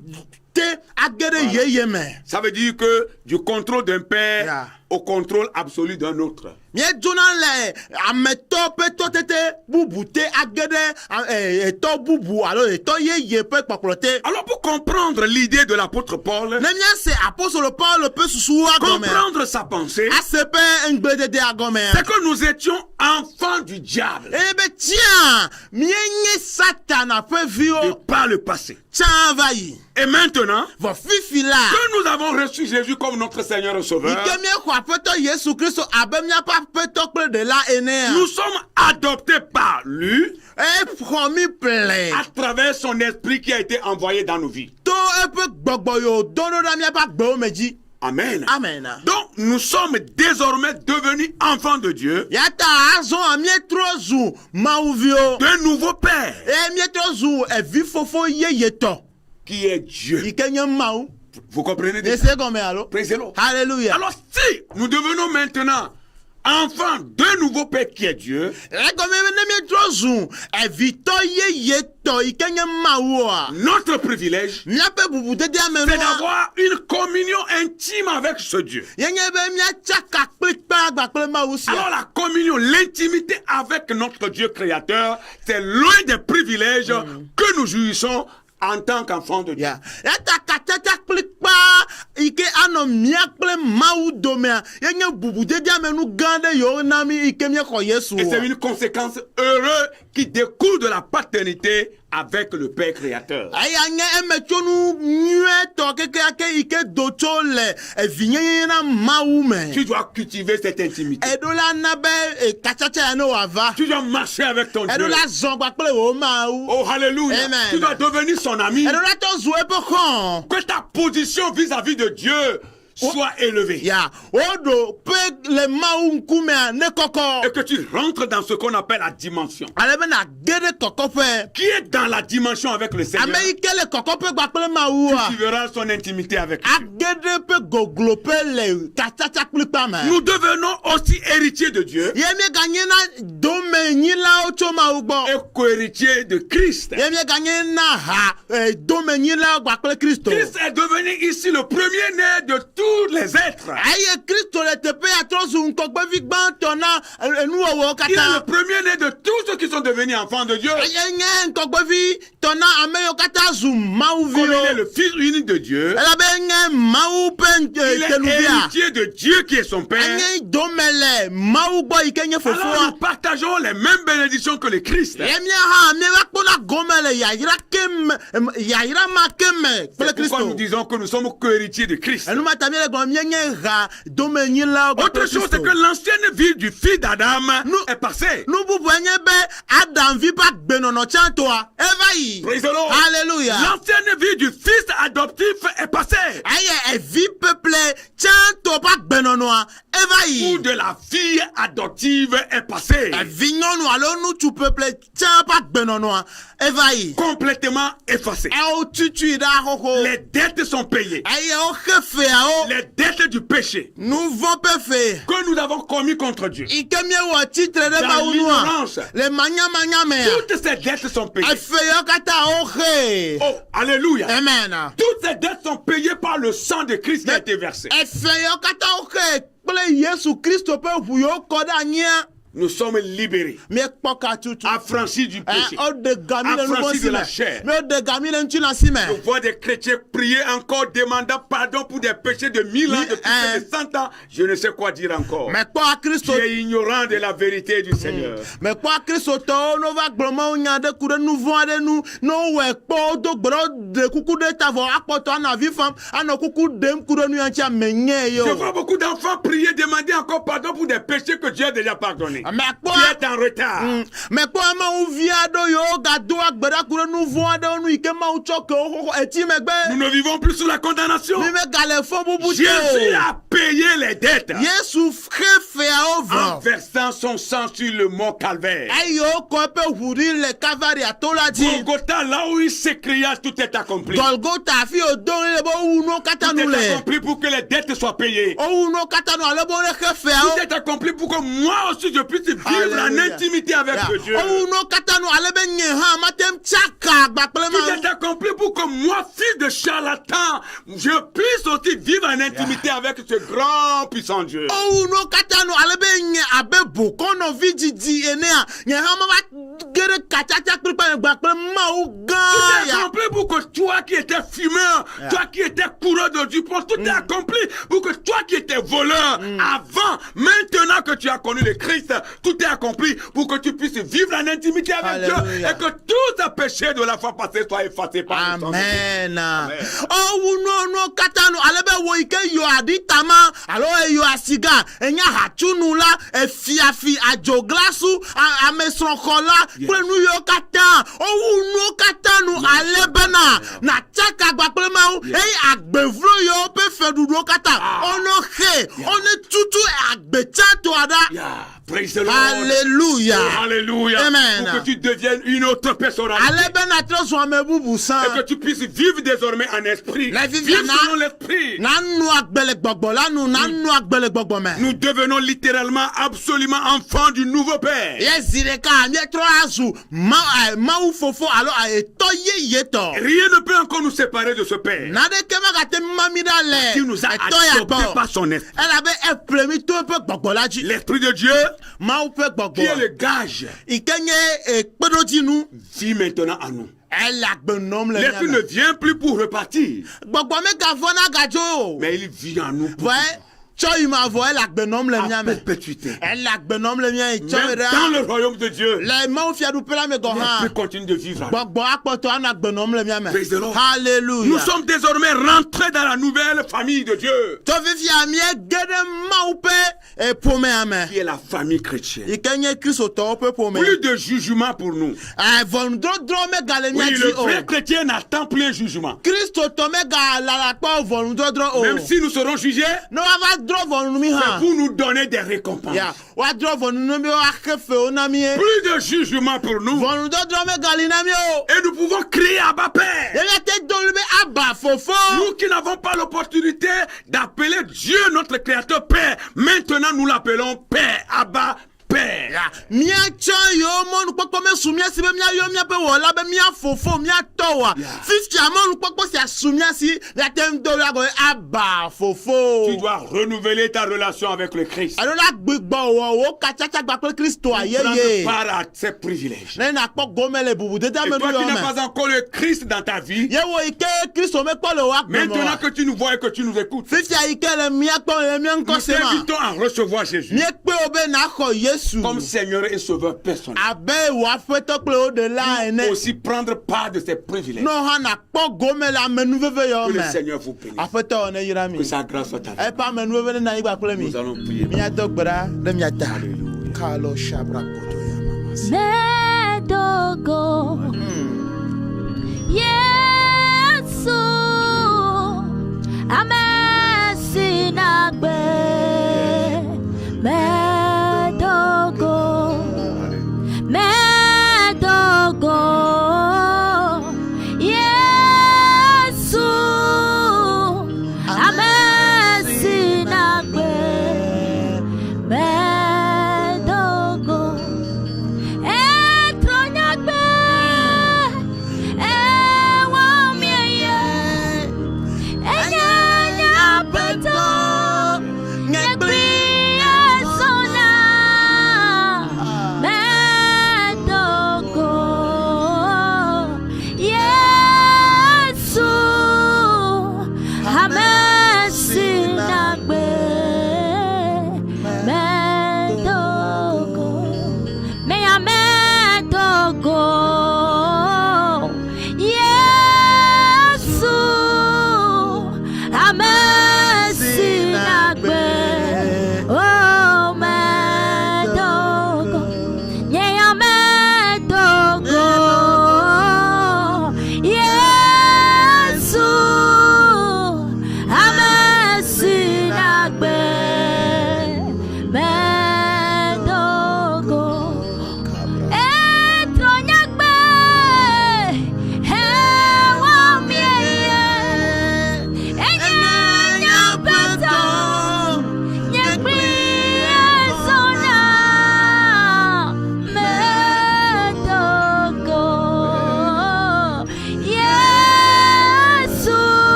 te age ɖe yeye me. Ça veut dire que du contrôle d'un père Yeah. au contrôle absolu d'un autre. Miedzona le ametɔ ƒe tɔtete bubu te age ɖe etɔ bubu alo etɔ yeye ƒe kpɔkplɔ te. Alors pour comprendre l'idée de l'apôtre Paul, Ne míase apostolo Paul ƒe susuwo agɔme. comprendre sa pensée, Ase ƒe ŋgbledede agɔme. c'est que nous étions enfants du diable Eye be tia mienye Satana ƒe de viwo par le passé. tsã va yi. Et maintenant Vɔ fifi la. que nous avons reçu Jésus comme notre Seigneur et Sauveur, Ike miexɔ aƒetɔ Yesu Kristo abe míaƒe aƒetɔ kple ɖela enea. nous sommes adoptés par lui Exɔ mi ple. à travers son esprit qui a été envoyé dans nos vies. To eƒe gbɔgbɔ yiwo do ɖo ɖa míaƒe agbewo me dzi. Amen. Amen. Donc nous sommes désormais devenus enfants de Dieu, Yata azɔ mietrɔ zu mawuviwo. de nouveau Père Eye mietrɔ zu evi fofo yeyetɔ qui est Dieu. yi ke nye Mawu. Vous comprenez déjà? Ese gɔme alo. Praise the Lord. Hallelujah. Alors si nous devenons maintenant enfants de nouveau Père qui est Dieu, Egɔme be ne mietrɔ zu evitɔ yeyetɔ yi ke nye Mawua. notre privilège, Míaƒe bubudede c'est amenua. d'avoir une communion intime avec ce Dieu. Yenye be míatsaka kpekpe agba kple Mawu sia. Alors la communion, l'intimité avec notre Dieu créateur, c'est l'un des privilèges que nous jouissons en tant qu'enfants de Dieu. Ya, yata katata kplikpa ike anɔ mía kple Mawu domea yenye bubudede amenu gã ɖe yewo na mi ike míexɔ Yesu Et c'est wɔ. une conséquence heureuse qui découle de la paternité avec le Père créateur. Eya nye emetsonu nyuietɔ kekeake ike do tso le evinyenye na Mawu me. Tu dois cultiver cette intimité. Eɖo la na be katsatsa ya ne wòava. Tu dois marcher avec ton Dieu. Eɖo la zɔ gba kple wò Mawu. Oh, hallelujah. Amen. Tu dois devenir son ami. Eɖo la tɔ zu eƒe xɔ. Que ta position vis-à-vis de Dieu soit élevée. Ya, woɖo pe le Mawu ŋkumea ne kɔkɔ. Et que tu rentres dans ce qu'on appelle la dimension. Ale be na ge ɖe kɔkɔƒe. Qui est dans la dimension avec le Seigneur. Ame yi ke le kɔkɔƒe gba kple Mawua. Tu verras son intimité avec Dieu. Age ɖe ƒe gogloƒe le katsatsa kplikpa me. Nous devenons aussi héritiers de Dieu Ye mieganye na domenyilawo tso Mawu gbɔ. et co-héritiers de Christ. Ye mieganye na ha domenyilawo gba kple Kristo. Christ est devenu ici le premier-né de tous les êtres. Eye Kristo le teƒe ya trɔ zu ŋkɔgbevi gbãtɔ na enuwɔwɔwo Il est le katã. premier-né de tous ceux qui sont devenus enfants de Dieu. Eye nye ŋkɔgbevi tɔ na ame yiwo katã zu Comme il est Mawuviwo. le Fils unique de Dieu, Elabe nye Mawu ƒe il est kenuvia. héritier de Dieu qui est son Père. Enye dome le Mawu gbɔ yi ke nye Alors fofoa. nous partageons les mêmes bénédictions que le Christ. Ye mía hã míeva kpɔna gome le yayra ma ke me kple C'est pourquoi nous Kristo. disons que nous sommes co-héritiers de Christ. Enu mata míele gblɔm míenye ha domenyilawo gbɔ Autre kple chose, c'est Kristo. que l'ancienne vie du fils d'Adam Nous- est passée. Nu bubu nye be Adam vi ƒe agbenɔnɔ tsã toa eva yi. Praise the Lord. Hallelujah. L'ancienne vie du fils adoptif est passée. Eye evi peple tsã to ƒe agbenɔnɔa eva yi. Ou de la fille adoptive est passée. Evi nyɔnu alo nutsu peple tsã ƒe agbenɔnɔa eva yi. Complètement effacée. Ewo tutui ɖa xoxo. Les dettes sont payées. Eye woxe feawo. Les dettes du péché Nu vɔ ƒe fe. que nous avons commis contre Dieu. Ike miewɔ tsitre ɖe Dans Mawu l'ignorance. nua le manyamanya mea Toutes ces dettes sont payées. efe yewo katã woxe. Oh, alléluia. Amen. Toutes ces dettes sont payées par le sang de Christ qui a été versé. Efe yewo katã woxe kple Yesu Kristo ƒe ʋu yewo kɔ ɖe anyia. Nous sommes libérés, Miekpɔ katutu. affranchis du péché. Ode gami le nubɔ Affranchis si de la me. chair. Miode gami le ŋuti na si me. Je vois des chrétiens prier encore, demandant pardon pour des péchés de 1000 ans, de plus de 100 ans. Je ne sais quoi dire encore. Mekpɔ Tu Kristo. es ignorant de la vérité du Seigneur. Mekpɔ kristotɔwo no va gblɔ mawo nya ɖe ku ɖe nu vɔ̃ aɖe nu ne wowɔe kpɔ do gbe ɖe ɖe kuku ɖe ta vɔ akpɔtɔ anɔ avi fam anɔ kuku ɖem ku ɖe nu ya ŋuti ame nye Je yo. vois beaucoup d'enfants prier, demander encore pardon pour des péchés que Dieu a déjà pardonnés. Mekpɔ Tu es en retard. mekpɔ amawuvi aɖewo yiwo gado agbe ɖa ku ɖe nu vɔ̃ aɖewo nu yi ke Mawu tsɔ ke wo xɔxɔ eti Nous megbe. ne vivons plus sous la condamnation. Mi megale fɔ bubu te Jésus o. a payé les dettes Yesu xe feawo en vɔ. versant son sang sur le mont Calvaire. Eye wokɔ eƒe ʋu ɖi le Kavaria to la dzi. Golgotha, là où il s'écria, tout est accompli. Golgota afi wodo le be wowu nuwo katã Tout nu est le. accompli pour que les dettes soient payées. Wowu nuwo katã nu ale be wonexe feawo. Tout est accompli pour que moi aussi je puisse vivre en Alléluia. intimité avec Ya, ce Dieu. wowu nuwo katã nu ale be nye hã matem tsaka agba kple Tout Mawu. est accompli pour que moi, fils de charlatan, je puisse aussi vivre en intimité avec ce grand grand puissant Dieu. Owu no kata no alebe nye abebo kono vididi enea nye hama ba gere katacha kripa ngba pe ma o Tout gan est ya. accompli pour que toi qui étais fumeur, toi qui étais coureur de jupons, tout est accompli pour que toi qui étais voleur avant, maintenant que tu as connu le Christ, tout est accompli pour que tu puisses vivre en intimité avec Dieu Alléluia. et que tous tes péchés de la fois passée soient effacés par le sang de Christ. Amen. Amen. Owu no kata no alebe wo ike yo aditama alo yo asiga enya hatunu la efiafi ajoglasu amesronkola plenu yo kata owu no kata no alebena na chaka gba plema o agbevlo yo pe fedudo kata ono he one tutu agbechato ada. Yeah. Praise the Lord. Alléluia. Oh, alléluia. Amen. Pour que tu deviennes une autre personne. Alebena troso amebubu san. Et que tu puisses vivre désormais en esprit. La vie Vivre vient selon l'esprit. Nanu agbele gbogbo lanu nanu agbele gbogbo me. Nous devenons littéralement, absolument enfants du nouveau Père. Yezireka mietro azu mau fofo alo eto yeto. Rien ne peut encore nous séparer de ce Père Nade kema gate mamida qui le. nous a Eto ya adoptés bo. par son esprit. Elle avait éprémé tout peu gbogbo laji. L'esprit de Dieu, Mau pe gbogbo. qui est le gage, Ikenye ekpedoji nu. vit maintenant en nous. Elle a benom le. L'esprit ne vient plus pour repartir, Gbogbo me gavona gajo. mais il vit en nous pour Ouais. Choy ma voix elle a benom le à miame. perpétuité. Elle a benom le mien. Même dans le royaume de Dieu, Le mau fiadu pela me goha. l'esprit continue de vivre en nous. Gbogbo akpoto ana benom le miame. Praise the Lord. Hallelujah. Nous sommes désormais rentrés dans la nouvelle famille de Dieu, Tofifi amie gede maupe e pome ame. qui est la famille chrétienne. Ikenye Kristo to pe pome. Plus de jugement pour nous. Von dro me gale Oui, mi le o. vrai chrétien n'attend plus un jugement. Kristo to me ga la pa von dro o. Même si nous serons jugés, No ava dro von mi c'est ha. pour nous donner des récompenses. Ya, wa dro von no mi wa kefe o na mi. Plus de jugement pour nous. Von dro me gale na mi o. Et nous pouvons crier à Abba Père. Ye te dolbe aba fofo. Nous qui n'avons pas l'opportunité d'appeler Dieu notre Créateur Père, maintenant nous l'appelons Père, Abba Père. Mia chan yo mon popo me sumia si be mia yo mia pe wola be mia fofo mia towa. 50 amon popo si asumia si la tem do la go aba fofo. Tu dois renouveler ta relation avec le Christ. Alors la gbigbo wo kachacha gba pe Kristo Prendre ayeye. part à ses privilèges. Na na po gome le bubu de ta Et me toi do qui n'as me. pas encore le Christ dans ta vie, Ye wo ike Kristo me ko le wa gbe mo. maintenant que tu nous vois et que tu nous écoutes, 50 ike le mia ko le mia nko nous se ma. t'invitons à recevoir Jésus Mie pe obe na ko Yesu. comme Seigneur et Sauveur personnel. Abe wa feto kle o de la ene. Aussi prendre part de ses privilèges. No ha na po gome la menu veve yo Que le me. Seigneur vous bénisse. Afeto ne yira mi. Que sa grâce soit avec E pa menu veve na igba kle mi. nous. Nous allons prier. Mia to gbara de mia ta. Alléluia. Kalo shabra koto ya mama. Medogo Yesu Amesinagbe Medogo Medogo Yesu Amesinagbe Medogo Etronyagbe Ewamieye Enye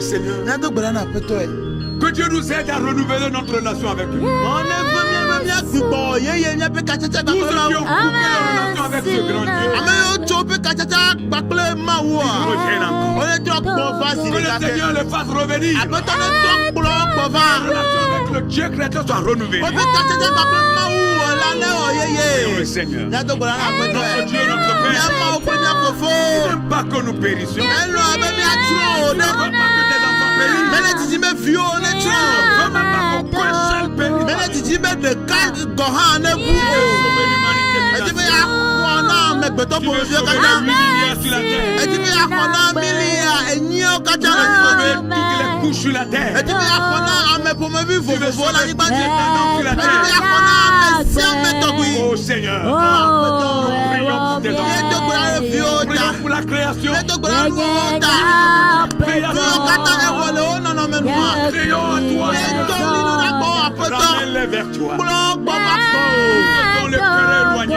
le Seigneur. Que Dieu nous aide à renouveler notre relation avec lui. Tous ceux qui ont coupé leur relation avec ce grand Dieu, reviennent encore. Que le Seigneur le fasse revenir. La relation avec le Dieu créateur soit renouvelée. Prions le Seigneur. Notre Dieu, notre Père, il n'aime pas que nous périssions. Il ne veut pas que tes enfants périssent. Il ne veut même pas qu'aucun seul périsse. Sur la terre. Oh Seigneur, prions pour tes enfants. Prions pour la création. Prions à toi, ramène-les vers toi. Dans le cœur éloigné.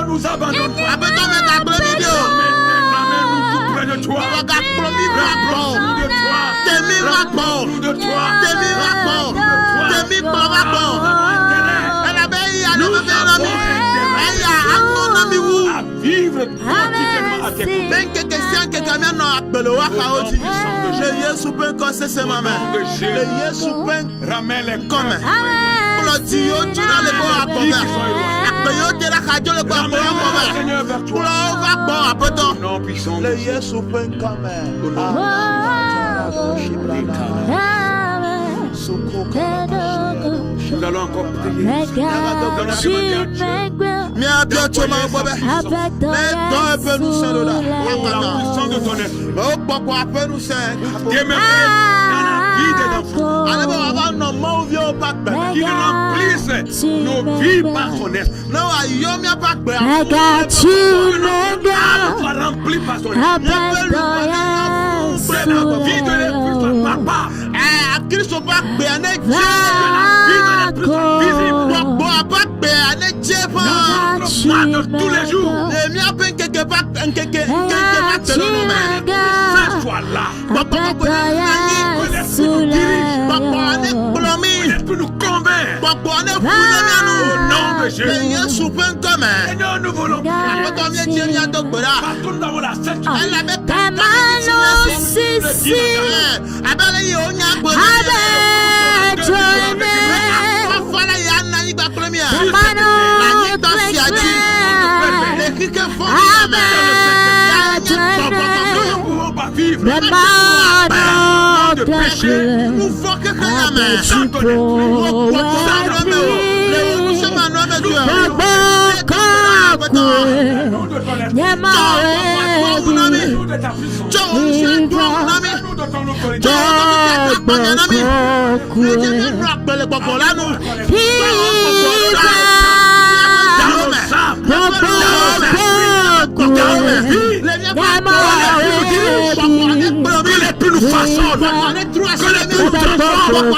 Nous abandonnons à vivre quotidiennement à tes nous allons encore prier. Qu'il remplisse nos vies par son esprit. Soit rempli par son esprit. La vie de l'esprit soit papa. De tous les jours. Sois là. L'esprit nous convainc. Au nom de Jésus. Seigneur, nous voulons prier. Parce que nous avons la sainte de péché. nous façonne, que l'Esprit nous transforme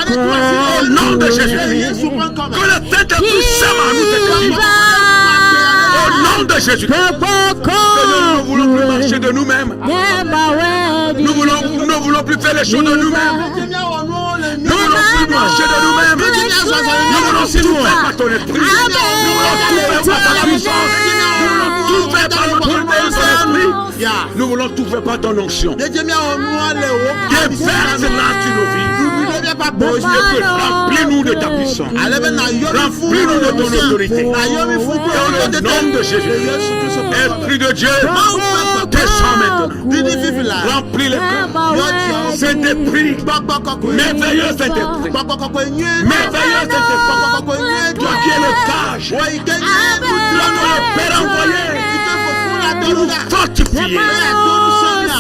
au nom de Jésus. Que le Saint-Esprit s'aime à nous au nom de Jésus. Nous voulons plus marcher de nous-mêmes. Nous ne voulons plus faire les choses de nous-mêmes. Nous voulons plus marcher de nous-mêmes. Nous voulons tout faire par ton esprit. Nous voulons tout faire par ta puissance. Nous voulons tout faire par notre esprit. Nous voulons tout faire par ton onction. Déverse là sur nos vies. Remplis-nous de ta puissance. Remplis-nous de ton autorité. Dans le nom de Jésus. Esprit de Dieu, descends maintenant. Remplis les cœurs. Saint-Esprit, merveilleux Saint-Esprit. Merveilleux Saint-Esprit. Toi qui es le sage. Toi le Père envoyé. Pour nous fortifier.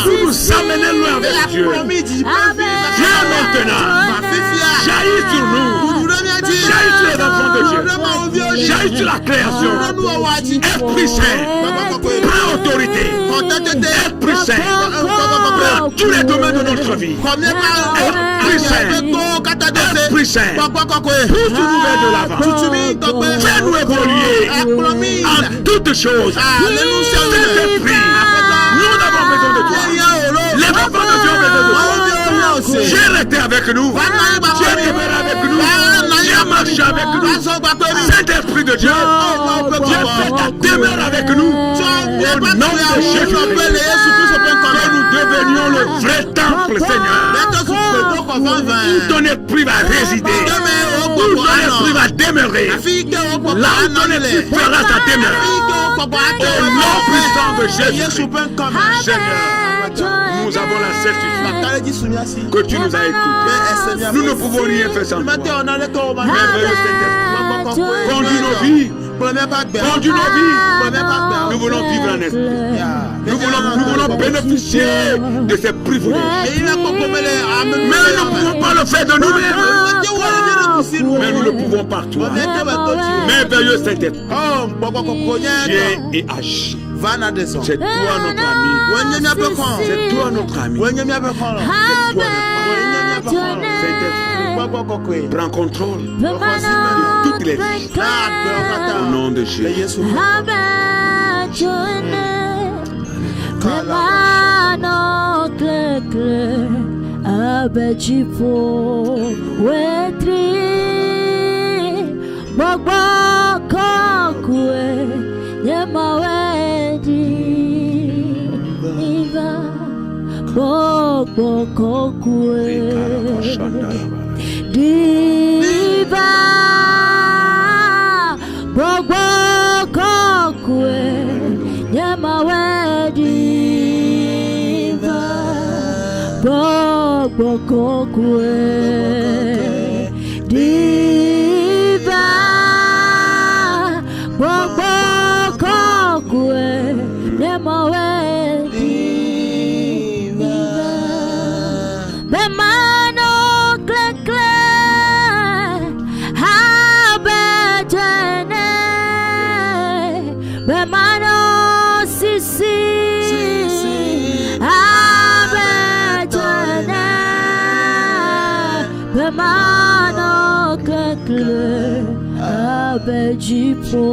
Pour nous amener loin avec Dieu. Viens maintenant. Jaillis sur nous. Jaillis sur les enfants de Dieu. Jaillis sur la création. Esprit Saint, prends autorité. Esprit Saint, prends tous les domaines de notre vie. Esprit Saint, Esprit Saint, pousse-nous vers de l'avant. Fais-nous évoluer en toutes choses. Saint-Esprit, nous avons besoin de toi. Les enfants de Dieu ont besoin de toi. J'ai été avec nous. J'ai demeuré avec nous. J'ai marché avec nous. Saint-Esprit de Dieu, Dieu fait ta demeure avec nous. Au nom de Jésus, que nous devenions le vrai temple, Seigneur. Où ton esprit va résider. Où ton esprit va demeurer. Là où ton esprit fera sa demeure. Au nom puissant de Jésus, Seigneur, nous avons la certitude que tu nous as écoutés. Nous ne pouvons rien faire sans toi. Merveilleux Saint-Esprit, conduis nos vies. Conduis nos vies. Nous voulons vivre en esprit. Nous voulons bénéficier de ces privilèges. Mais nous ne pouvons pas le faire de nous-mêmes. Mais nous le pouvons par toi. Merveilleux Saint-Esprit, viens et agis. C'est toi notre ami. C'est toi notre ami. C'est toi notre Saint-Esprit, prends contrôle de toutes les vies. Au nom de Jésus. Diva Bobo Kokwe Yamawe Diva Bobo Kokwe Diva Bobo Kokwe Yamawe Diva Bemano Kle Bemano sisi abetane Bemano kekle abejipo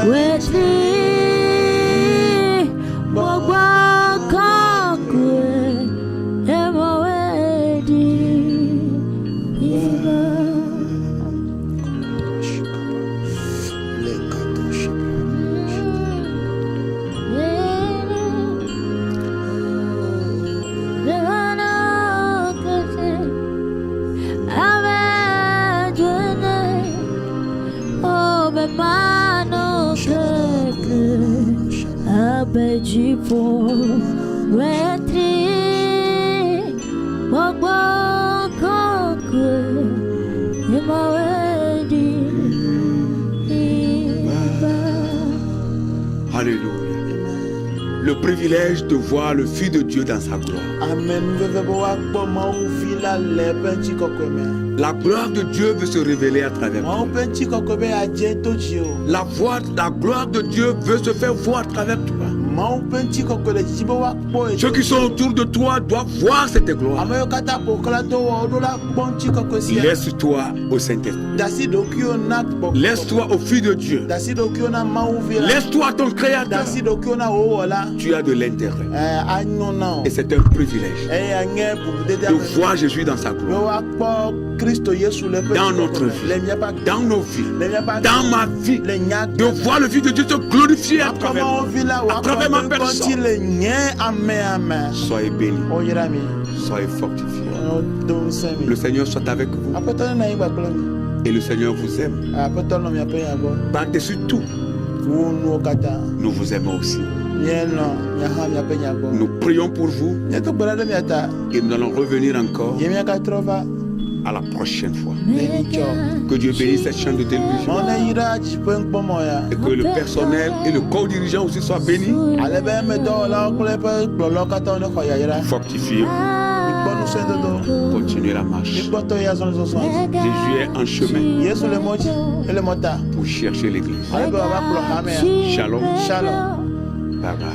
wetri Bogwa kakwe emawedi Abejipo wetri Bogwa kakwe emawedi Alléluia. Le privilège de voir le Fils de Dieu dans sa gloire. Amen. La gloire de Dieu veut se révéler à travers toi. La gloire de Dieu veut se faire voir à travers toi. Ceux qui sont autour de toi doivent voir cette gloire. Laisse-toi au Saint-Esprit. Laisse-toi au Fils de Dieu. Laisse-toi à ton Créateur. Tu as de l'intérêt. Et c'est un privilège de voir Jésus dans sa gloire. Dans notre vie, dans nos vies, dans ma vie, de voir le Fils de Dieu se glorifier à travers est ma personne. Soyez bénis, soyez fortifiés. Le Seigneur soit avec vous et le Seigneur vous aime. Par-dessus tout, nous vous aimons aussi. Nous prions pour vous et nous allons revenir encore à la prochaine fois. Que Dieu bénisse cette chaîne de télévision et que le personnel et le co-dirigeant aussi soient bénis. Fortifiez-vous. Continuez la marche. Jésus est en chemin pour chercher l'église. Shalom. Bye bye.